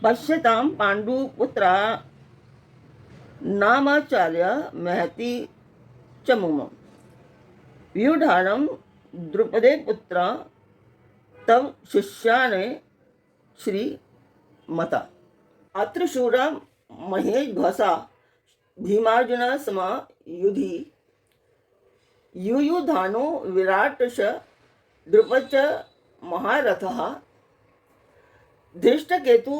पश्यतां पाण्डुपुत्रा नामाचार्य महती च मुम व्यूढारं द्रुपदे पुत्र तव शिष्याने श्रीमता अत्र शूरा महेध्वसा भीमार्जुन सम युधि युयुधानो विराट च द्रुपद च महारथः धृष्टकेतु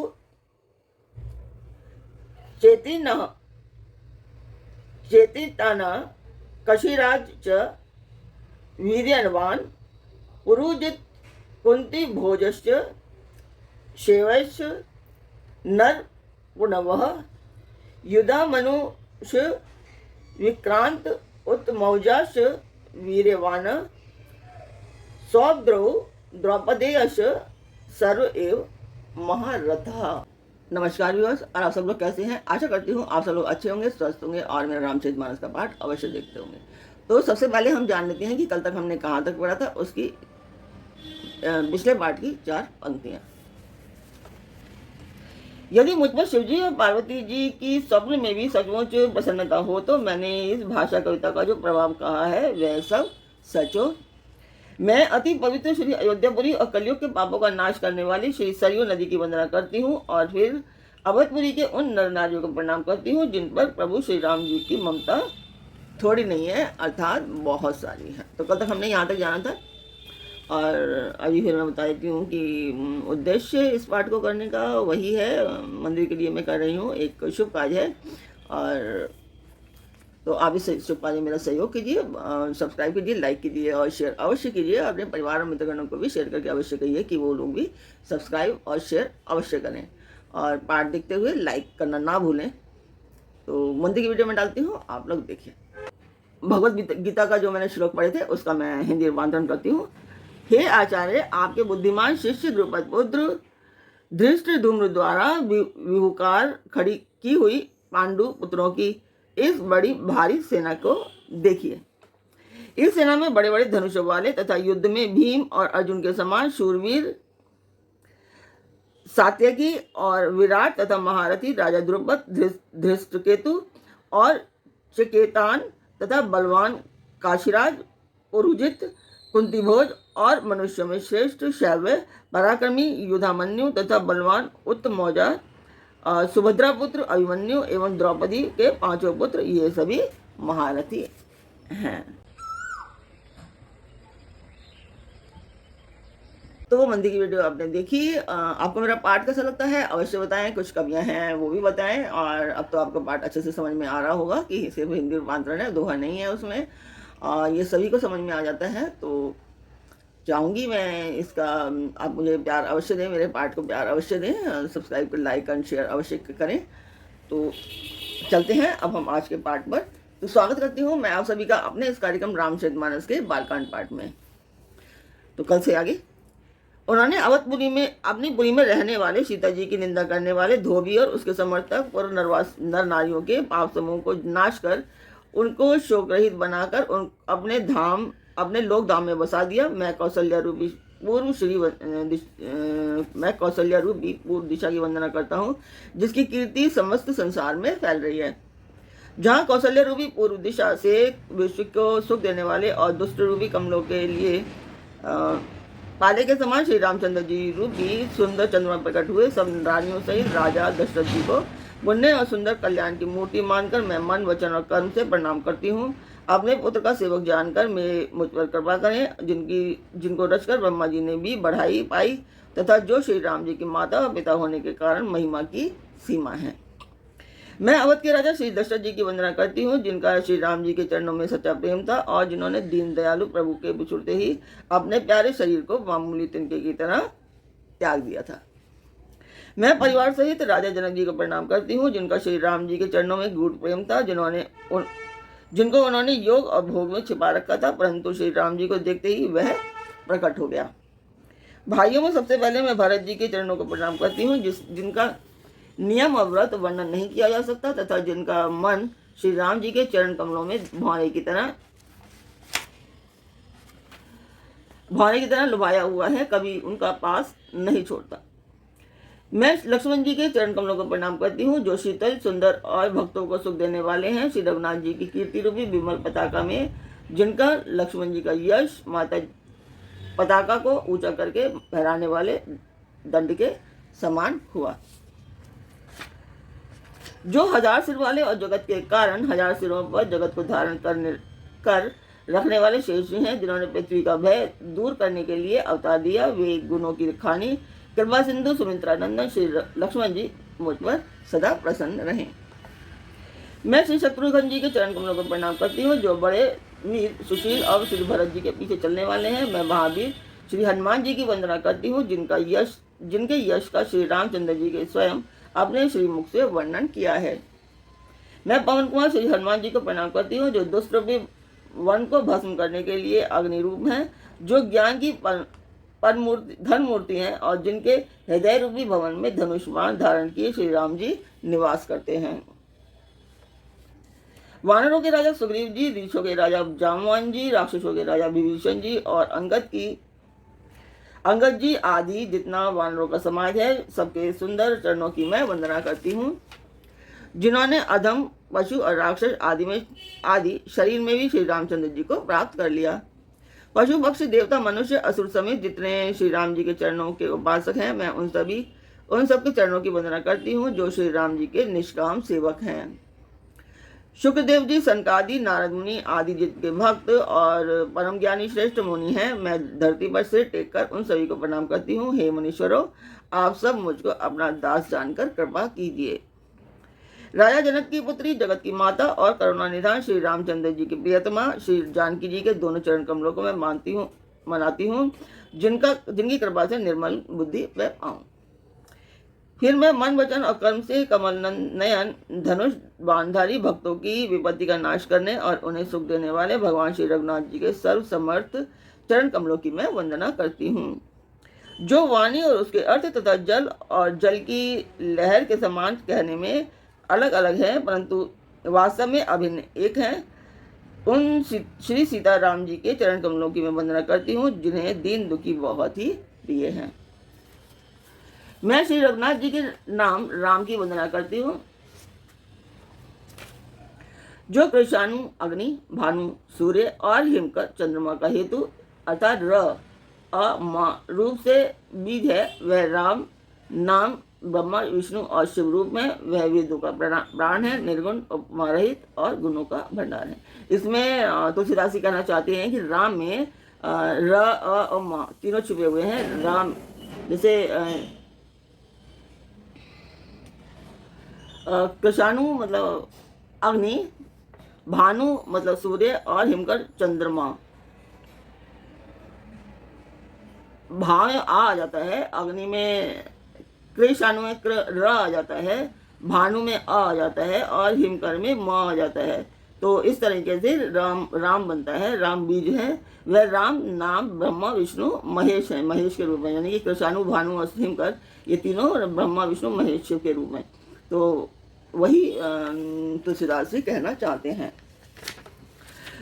चेतिताना कशिराज च वीर्यवान् पुरुजित कुंती भोजश्च शैवश्च नर पुनवः युधा मनुष्य विक्रांत उत्मौजाश्च वीर्यवान् सौद्रौ द्रौपदेयश्च सर्व एव महारथः। नमस्कार व्यूअर्स, और आप सब लोग कैसे हैं? आशा करती हूँ आप सब लोग अच्छे होंगे, स्वस्थ होंगे और मेरा रामचरितमानस का पाठ अवश्य देखते होंगे। तो सबसे पहले हम जान लेते हैं कि कल तक हमने कहाँ तक पढ़ा था, उसकी पिछले पाठ की 4 पंक्तियाँ। यदि मुझ पर शिवजी और पार्वती जी की स्वप्न में भी सचमुच प्रसन्नता हो तो मैंने इस भाषा कविता का जो प्रभाव कहा है वह सब सच हो। मैं अति पवित्र श्री अयोध्यापुरी और कलयुग के पापों का नाश करने वाली श्री सरयू नदी की वंदना करती हूँ और फिर अवधपुरी के उन नर नारियों को प्रणाम करती हूँ जिन पर प्रभु श्री राम जी की ममता थोड़ी नहीं है, अर्थात बहुत सारी है। तो कल तक हमने यहाँ तक जाना था और अभी फिर मैं बता देती हूँ कि उद्देश्य इस पाठ को करने का वही है, मंदिर के लिए मैं कर रही हूँ, एक शुभ कार्य है। और तो आप इस शुभ कार्य में मेरा सहयोग कीजिए, सब्सक्राइब कीजिए, लाइक कीजिए और शेयर अवश्य कीजिए। अपने परिवार और मित्रगणों को भी शेयर करके अवश्य कहिए कि वो लोग भी सब्सक्राइब और शेयर अवश्य करें और पाठ देखते हुए लाइक करना ना भूलें। तो मंदिर की वीडियो में डालती हूँ, आप लोग देखिए। भगवत गीता का जो मैंने श्लोक पढ़े थे उसका मैं हिंदी रूपांतरण करती हूँ। हे आचार्य, आपके बुद्धिमान शिष्य द्रुपद पुत्र धृष्टद्युम्न द्वारा विहुकार खड़ी की हुई पांडु पुत्रों की इस बड़ी भारी सेना को देखिए। इस सेना में बड़े बड़े धनुषों वाले तथा युद्ध में भीम और अर्जुन के समान शूरवीर सात्यकी और विराट तथा महारथी राजा द्रुपद, धृष्टकेतु और चकेतान तथा बलवान काशीराज, पुरुजित, कुंतीभोज और मनुष्यों में श्रेष्ठ शैव्य पराक्रमी युधामन्यु तथा बलवान उत्तमौजा, सुभद्रा पुत्र अभिमन्यु एवं द्रौपदी के 5 पुत्र, ये सभी महारथी हैं। तो वो मंदिर की वीडियो आपने देखी। आपको मेरा पाठ कैसा लगता है अवश्य बताएं, कुछ कमियां हैं वो भी बताएं। और अब तो आपको पाठ अच्छे से समझ में आ रहा होगा कि सिर्फ हिंदी रूपांतरण है, दोहा नहीं है उसमें, ये सभी को समझ में आ जाता है। तो चाहूँगी मैं इसका आप मुझे प्यार अवश्य दें, मेरे पाठ को प्यार अवश्य दें, सब्सक्राइब कर लाइक एंड शेयर अवश्य करें। तो चलते हैं अब हम आज के पाठ पर। तो स्वागत करती हूँ मैं आप सभी का अपने इस कार्यक्रम रामचरितमानस के बालकांड पाठ में। तो कल से आगे उन्होंने अवधपुरी में अपनी पुरी में रहने वाले सीता जी की निंदा करने वाले धोबी और उसके समर्थक पूर्व नर नारियों के पाप समूह को नाश कर उनको शोकरहित बनाकर अपने लोक धाम में बसा दिया। मैं कौशल्या रूपी पूर्व दिशा की वंदना करता हूँ जिसकी कीर्ति समस्त संसार में फैल रही है। जहाँ कौशल्या रूपी पूर्व दिशा से विश्व को सुख देने वाले और दुष्ट रूपी कमलों के लिए पाले के समान श्री रामचंद्र जी रूपी सुंदर चंद्रमा प्रकट हुए, सब रानियों सहित राजा दशरथ जी को पुण्य और सुंदर कल्याण की मूर्ति मानकर मैं मन, वचन और कर्म से प्रणाम करती हूँ। अपने पुत्र का सेवक जानकर मुझ पर कृपा करें, जिनको रचकर ब्रह्मा जी ने भी बढ़ाई पाई तथा जो श्री राम जी की माता और पिता होने के कारण महिमा की सीमा है। मैं अवध के राजा श्री दशरथ जी की वंदना करती हूँ जिनका श्री राम जी के चरणों में सच्चा प्रेम था और जिन्होंने दीन दयालु प्रभु के बिछुड़ते ही अपने प्यारे शरीर को मामूली तिनके की तरह त्याग दिया था। मैं परिवार सहित राजा जनक जी को प्रणाम करती हूँ जिनका श्री राम जी के चरणों में गूढ़ प्रेम था, जिनको उन्होंने योग और भोग में छिपा रखा था, परंतु श्री राम जी को देखते ही वह प्रकट हो गया। भाइयों में सबसे पहले मैं भरत जी के चरणों को प्रणाम करती हूँ जिनका नियम और व्रत वर्णन नहीं किया जा सकता तथा जिनका मन श्री राम जी के चरण कमलों में भौरे की तरह लुभाया हुआ है, कभी उनका पास नहीं छोड़ता। मैं लक्ष्मण जी के चरण कमलों को प्रणाम करती हूँ, जो शीतल, सुंदर और भक्तों को सुख देने वाले हैं। श्री रघुनाथ जी की कीर्ति रूपी विमल पताका में जिनका लक्ष्मण जी का यश माता पताका को ऊंचा करके फहराने वाले दंड के समान हुआ। जो 1000 सिर वाले और जगत के कारण 1000 सिरों पर जगत को धारण कर रखने वाले शेष जी हैं, जिन्होंने पृथ्वी का भय दूर करने के लिए अवतार दिया। वे गुणों की खानी कृपा सिंधु सुमित्रा नंदन श्री लक्ष्मण जी मुझ पर सदा प्रसन्न रहें। मैं श्री शत्रुघ्न जी के चरण कमलों को प्रणाम करती हूँ, जो बड़े वीर सुशील और श्री भरत जी के पीछे चलने वाले हैं। मैं महावीर श्री हनुमान जी की वंदना करती हूँ, जिनके यश का श्री रामचंद्र जी के स्वयं अपने श्रीमुख से वर्णन किया है। मैं पवन कुमार श्री हनुमान जी को प्रणाम करती हूँ, जो दुष्ट वन को भस्म करने के लिए अग्नि रूप हैं, जो ज्ञान की धन मूर्ति हैं और जिनके हृदय रूपी भवन में धनुष बाण धारण किए श्री राम जी निवास करते हैं। वानरों के राजा सुग्रीव जी, ऋषियों के राजा जामवान जी, राक्षसों के राजा विभीषण जी और अंगद जी आदि जितना वानरों का समाज है, सबके सुंदर चरणों की मैं वंदना करती हूँ, जिन्होंने अधम, पशु और राक्षस आदि शरीर में भी श्री रामचंद्र जी को प्राप्त कर लिया। पशु पक्षी देवता मनुष्य असुर समेत जितने श्री राम जी के चरणों के उपासक हैं, मैं उन सबके चरणों की वंदना करती हूँ, जो श्री राम जी के निष्काम सेवक हैं। शुक्रदेव जी, सनकादि, नारद मुनि आदि जिनके भक्त और परम ज्ञानी श्रेष्ठ मुनि हैं, मैं धरती पर सिर टेक कर उन सभी को प्रणाम करती हूँ। हे मुनीश्वरों, आप सब मुझको अपना दास जानकर कृपा कीजिए। राजा जनक की पुत्री, जगत की माता और करुणा निधान श्री रामचंद्र जी की प्रियतमा श्री जानकी जी के दोनों चरण कमलों को मैं मनाती हूँ, जिनकी कृपा से निर्मल बुद्धि मैं पाऊँ। फिर मैं मन, वचन और कर्म से कमल नयन धनुष बाणधारी भक्तों की विपत्ति का नाश करने और उन्हें सुख देने वाले भगवान श्री रघुनाथ जी के सर्व समर्थ चरण कमलों की मैं वंदना करती हूँ, जो वाणी और उसके अर्थ तथा जल और जल की लहर के समान कहने में अलग अलग है, परंतु वास्तव में अभिन्न एक हैं। उन श्री सीताराम जी के चरण कमलों की मैं वंदना करती हूँ, जिन्हें दीन दुखी बहुत ही प्रिय हैं। मैं श्री रघुनाथ जी के नाम राम की वंदना करती हूँ, जो कृषाणु, अग्नि, भानु, सूर्य और हिमकर चंद्रमा का हेतु अर्थात रूप से बीज है। वह राम नाम ब्रह्मा, विष्णु और शिव रूप में वह वेदों का प्राण है, निर्गुण, उपमा रहित और गुणों का भंडार है। इसमें तुलसीदास जी कहना चाहते हैं कि राम में र, अ और मा तीनों छुपे हुए हैं। राम जैसे कृषाणु मतलब अग्नि, भानु मतलब सूर्य और हिमकर चंद्रमा। भा में आ जाता है, अग्नि में कृषाणु में र आ जाता है, भानु में आ जाता है और हिमकर में म आ जाता है। तो इस तरीके से राम बनता है। राम बीज है। वह राम नाम ब्रह्मा, विष्णु, महेश है, महेश के रूप में, यानी कि कृषाणु, भानु और हिमकर ये तीनों ब्रह्मा, विष्णु, महेश शिव के रूप में। तो वही तुलसीदास जी कहना चाहते हैं।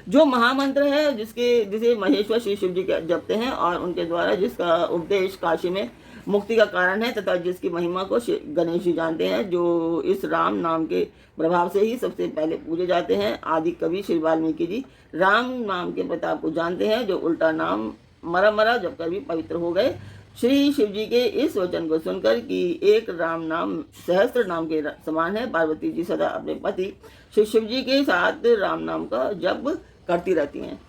जो महामंत्र है जिसे महेश्वर श्री शिव जी जपते हैं और उनके द्वारा जिसका उपदेश काशी में मुक्ति का कारण है तथा जिसकी महिमा को गणेश जी जानते हैं, जो इस राम नाम के प्रभाव से ही सबसे पहले पूजे जाते हैं। आदि कवि श्री वाल्मीकि जी राम नाम के प्रताप को जानते हैं, जो उल्टा नाम मरा जब कर भी पवित्र हो गए। श्री शिव जी के इस वचन को सुनकर कि एक राम नाम सहस्त्र नाम के समान है, पार्वती जी सदा अपने पति श्री शिव जी के साथ राम नाम का जप करती रहती हैं।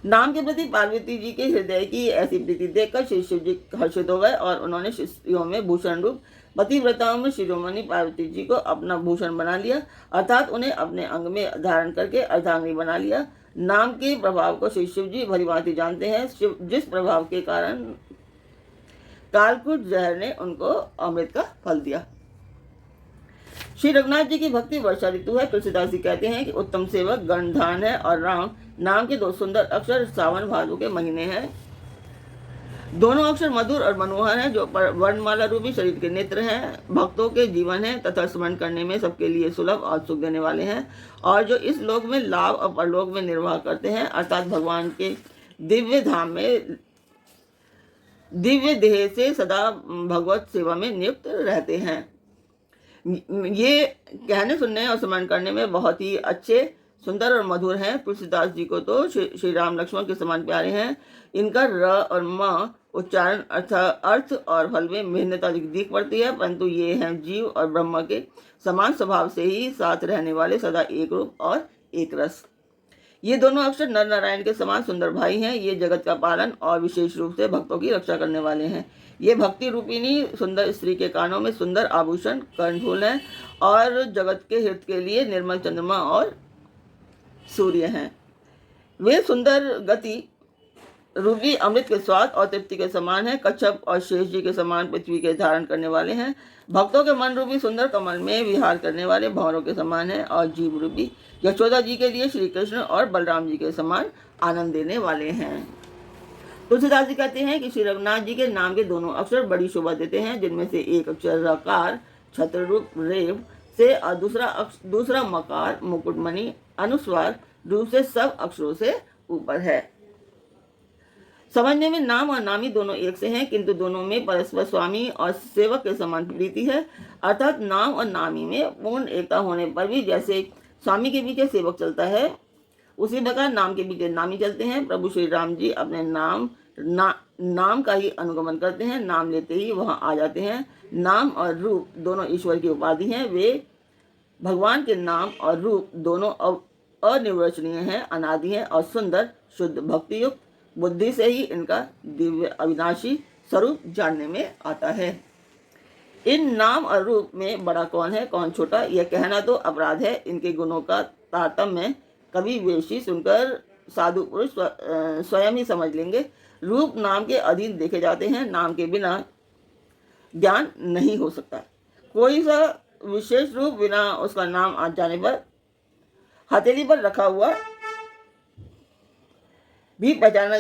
नाम के प्रति पार्वती जी के हृदय की ऐसी प्रीति देखकर श्री शिव जी हर्षित हो गए और उन्होंने स्त्रियों में भूषण रूप पतिव्रताओं में शिरोमणि पार्वती जी को अपना भूषण बना लिया, अर्थात उन्हें अपने अंग में धारण करके अर्धांगिनी बना लिया। नाम के प्रभाव को श्री शिव जी भलीभांति जानते हैं, जिस प्रभाव के कारण कालकूट जहर ने उनको अमृत का फल दिया। श्री रघुनाथ जी की भक्ति वर्षा ऋतु है। तुलसीदास जी कहते हैं कि उत्तम सेवक गणधान है और राम नाम के दो सुंदर अक्षर सावन भादो के महीने हैं। दोनों अक्षर मधुर और मनोहर हैं, जो वर्णमाला रूपी शरीर के नेत्र हैं, भक्तों के जीवन हैं तथा स्मरण करने में सबके लिए सुलभ और सुख देने वाले हैं, और जो इस लोक में लाभ और परलोक में निर्वाह करते हैं, अर्थात भगवान के दिव्य धाम में दिव्य देह से सदा भगवत सेवा में नियुक्त रहते हैं। ये कहने, सुनने और स्मरण करने में बहुत ही अच्छे, सुंदर और मधुर हैं। तुलसीदास जी को तो श्री राम लक्ष्मण के समान प्यारे हैं। इनका र और म उच्चारण अर्थ और फल में भिन्नता दिख पड़ती है, परंतु ये हैं जीव और ब्रह्म के समान स्वभाव से ही साथ रहने वाले, सदा एक रूप और एक रस। ये दोनों अक्षर नर नारायण के समान सुंदर भाई हैं। ये जगत का पालन और विशेष रूप से भक्तों की रक्षा करने वाले हैं। ये भक्ति रूपिणी सुंदर स्त्री के कानों में सुंदर आभूषण कर्णफूल हैं और जगत के हित के लिए निर्मल चंद्रमा और सूर्य हैं। वे सुंदर गति रूपी अमृत के स्वाद और तृप्ति के समान है। कच्छप और शेष जी के समान पृथ्वी के धारण करने वाले हैं। भक्तों के मन रूपी सुंदर कमल में विहार करने वाले भंवरों के समान है और जीव रूपी यशोदा जी के लिए श्री कृष्ण और बलराम जी के समान आनंद देने वाले हैं। तुलसीदास जी कहते हैं कि श्री रघुनाथ जी के नाम के दोनों अक्षर बड़ी शोभा देते हैं, जिनमें से एक अक्षर रकार छत्र रूप रेव से और दूसरा मकार मुकुटमणि अनुस्वार रूप से सब अक्षरों से ऊपर है। समझने में नाम और नामी दोनों एक से हैं, किंतु दोनों में परस्पर स्वामी और सेवक के समान प्रीति है। अर्थात नाम और नामी में पूर्ण एकता होने पर भी जैसे स्वामी के पीछे सेवक चलता है, उसी प्रकार नाम के पीछे नामी चलते हैं। प्रभु श्री राम जी अपने नाम का ही अनुगमन करते हैं, नाम लेते ही वहां आ जाते हैं। नाम और रूप दोनों ईश्वर की उपाधि हैं। वे भगवान के नाम और रूप दोनों अनिर्वचनीय हैं, अनादि हैं और सुंदर शुद्ध भक्ति युक्त बुद्धि से ही इनका दिव्य अविनाशी स्वरूप जानने में आता है। इन नाम और रूप में बड़ा कौन है, कौन छोटा, यह कहना तो अपराध है। इनके गुणों का तारतम्य कभी वेशी सुनकर साधु पुरुष स्वयं ही समझ लेंगे। रूप नाम के अधीन देखे जाते हैं, नाम के बिना ज्ञान नहीं हो सकता। कोई सा विशेष रूप बिना उसका नाम आ जाने पर हथेली पर रखा हुआ भी पहचाना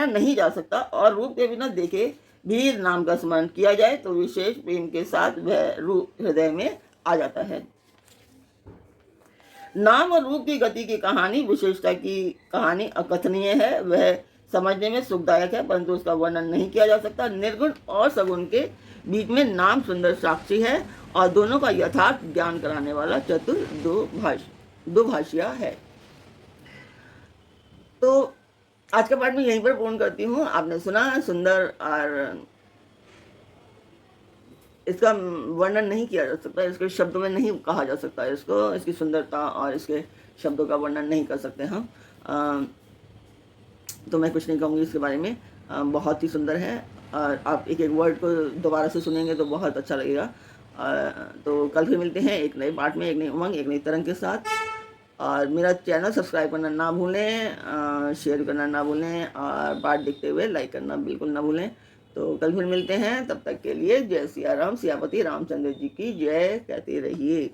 नहीं जा सकता, और रूप के बिना देखे भी नाम का स्मरण किया जाए तो विशेष प्रेम के साथ वह रूप हृदय में आ जाता है। नाम और रूप की गति की कहानी, विशेषता की कहानी अकथनीय है। वह समझने में सुखदायक है, परंतु उसका वर्णन नहीं किया जा सकता। निर्गुण और सगुण के बीच में नाम सुंदर साक्षी है और दोनों का यथार्थ ज्ञान कराने वाला चतुर दुभाषिया है। तो आज का पाठ मैं यहीं पर पूर्ण करती हूँ। आपने सुना सुंदर, और इसका वर्णन नहीं किया जा सकता, इसके शब्दों में नहीं कहा जा सकता इसको, इसकी सुंदरता और इसके शब्दों का वर्णन नहीं कर सकते हम। तो मैं कुछ नहीं कहूँगी इसके बारे में। बहुत ही सुंदर है और आप एक एक वर्ड को दोबारा से सुनेंगे तो बहुत अच्छा लगेगा। तो कल फिर मिलते हैं एक नए पाठ में, एक नई उमंग, एक नई तरंग के साथ। और मेरा चैनल सब्सक्राइब करना ना भूलें, शेयर करना ना भूलें और पाठ देखते हुए लाइक करना बिल्कुल ना भूलें। तो कल फिर मिलते हैं, तब तक के लिए जय सिया राम, सियापति रामचंद्र जी की जय कहते रहिए।